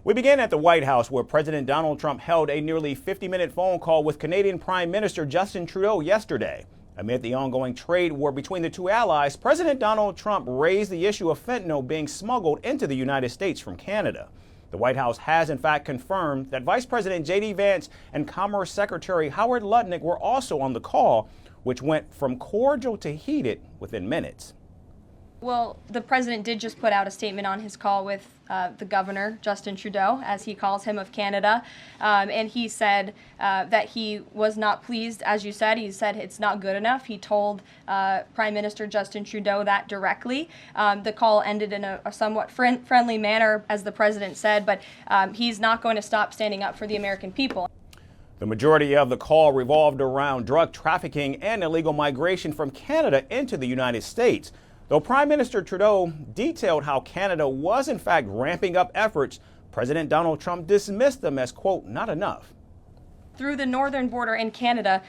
We begin at the White House, where President Donald Trump held a nearly 50-minute phone call with Canadian Prime Minister Justin Trudeau yesterday. Amid the ongoing trade war between the two allies, President Donald Trump raised the issue of fentanyl being smuggled into the United States from Canada. The White House has in fact confirmed that Vice President J.D. Vance and Commerce Secretary Howard Lutnick were also on the call, which went from cordial to heated within minutes. Well, the president did just put out a statement on his call with the governor, Justin Trudeau, as he calls him, of Canada. And he said that he was not pleased, as you said. He said it's not good enough. He told Prime Minister Justin Trudeau that directly. The call ended in a somewhat friendly manner, as the president said, but he's not going to stop standing up for the American people. The majority of the call revolved around drug trafficking and illegal migration from Canada into the United States. Though Prime Minister Trudeau detailed how Canada was in fact ramping up efforts, President Donald Trump dismissed them as, quote, not enough. Through the northern border in Canada,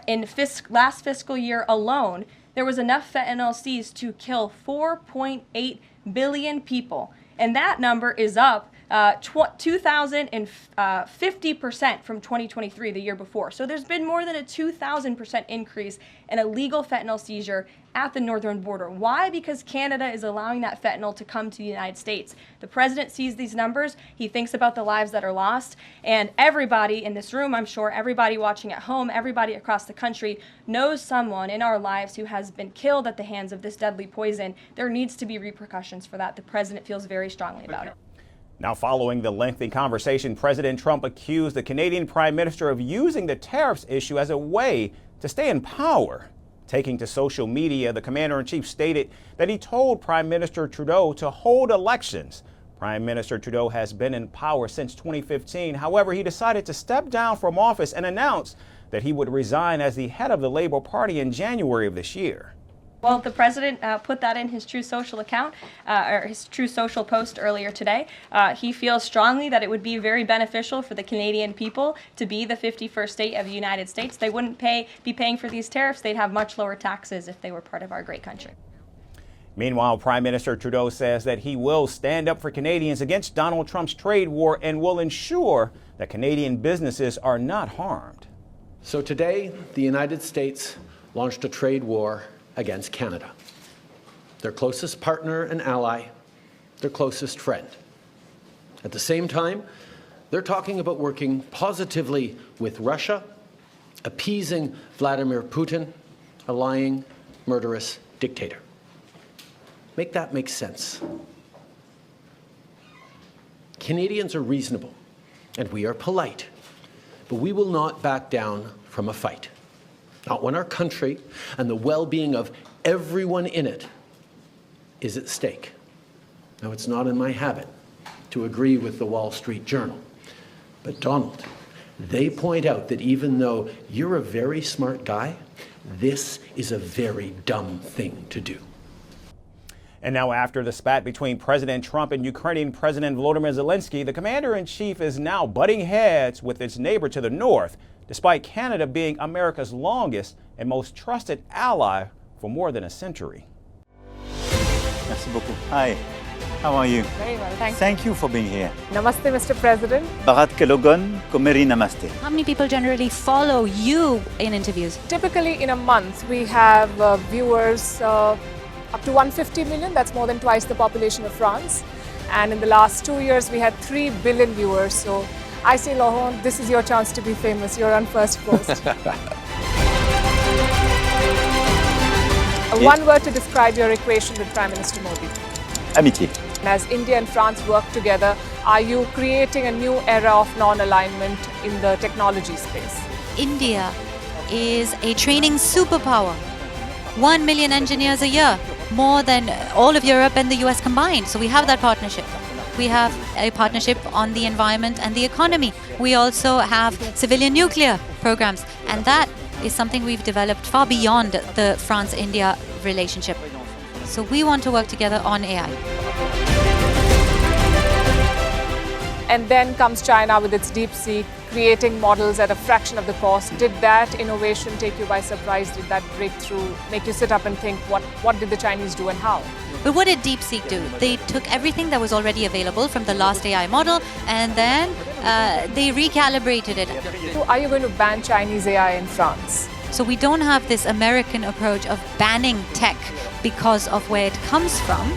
in last fiscal year alone, there was enough fentanyl seized to kill 4.8 billion people. And that number is up 2,050% from 2023, the year before. So there's been more than a 2,000% increase in illegal fentanyl seizure at the northern border. Why? Because Canada is allowing that fentanyl to come to the United States. The president sees these numbers. He thinks about the lives that are lost. And everybody in this room, I'm sure, everybody watching at home, everybody across the country knows someone in our lives who has been killed at the hands of this deadly poison. There needs to be repercussions for that. The president feels very strongly about it. Now, following the lengthy conversation, President Trump accused the Canadian Prime Minister of using the tariffs issue as a way to stay in power. Taking to social media, the commander-in-chief stated that he told Prime Minister Trudeau to hold elections. Prime Minister Trudeau has been in power since 2015. However, he decided to step down from office and announced that he would resign as the head of the Labour Party in January of this year. Well, the president put that in his True Social account, or his True Social post earlier today. He feels strongly that it would be very beneficial for the Canadian people to be the 51st state of the United States. They wouldn't be paying for these tariffs. They'd have much lower taxes if they were part of our great country. Meanwhile, Prime Minister Trudeau says that he will stand up for Canadians against Donald Trump's trade war and will ensure that Canadian businesses are not harmed. So today, the United States launched a trade war against Canada, their closest partner and ally, their closest friend. At the same time, they're talking about working positively with Russia, appeasing Vladimir Putin, a lying, murderous dictator. Make that make sense. Canadians are reasonable, and we are polite, but we will not back down from a fight. Not when our country and the well-being of everyone in it is at stake. Now, it's not in my habit to agree with the Wall Street Journal, but Donald, they point out that even though you're a very smart guy, this is a very dumb thing to do. And now, after the spat between President Trump and Ukrainian President Volodymyr Zelensky, the commander-in-chief is now butting heads with its neighbor to the north, despite Canada being America's longest and most trusted ally for more than a century. Merci beaucoup. Hi, how are you? Very well, thanks. Thank you for being here. Namaste, Mr. President. Bharat Kelogan, Komeri Namaste. How many people generally follow you in interviews? Typically in a month, we have viewers up to 150 million. That's more than twice the population of France. And in the last 2 years, we had 3 billion viewers. So I say, Laurent, this is your chance to be famous. You're on Firstpost. One word to describe your equation with Prime Minister Modi. Amitié. As India and France work together, are you creating a new era of non-alignment in the technology space? India is a training superpower. 1 million engineers a year, more than all of Europe and the US combined. So we have that partnership. We have a partnership on the environment and the economy. We also have civilian nuclear programs, and that is something we've developed far beyond the France-India relationship. So we want to work together on AI. And then comes China with its DeepSeek, creating models at a fraction of the cost. Did that innovation take you by surprise? Did that breakthrough make you sit up and think, what did the Chinese do and how? But what did DeepSeek do? They took everything that was already available from the last AI model and then they recalibrated it. So are you going to ban Chinese AI in France? So we don't have this American approach of banning tech because of where it comes from.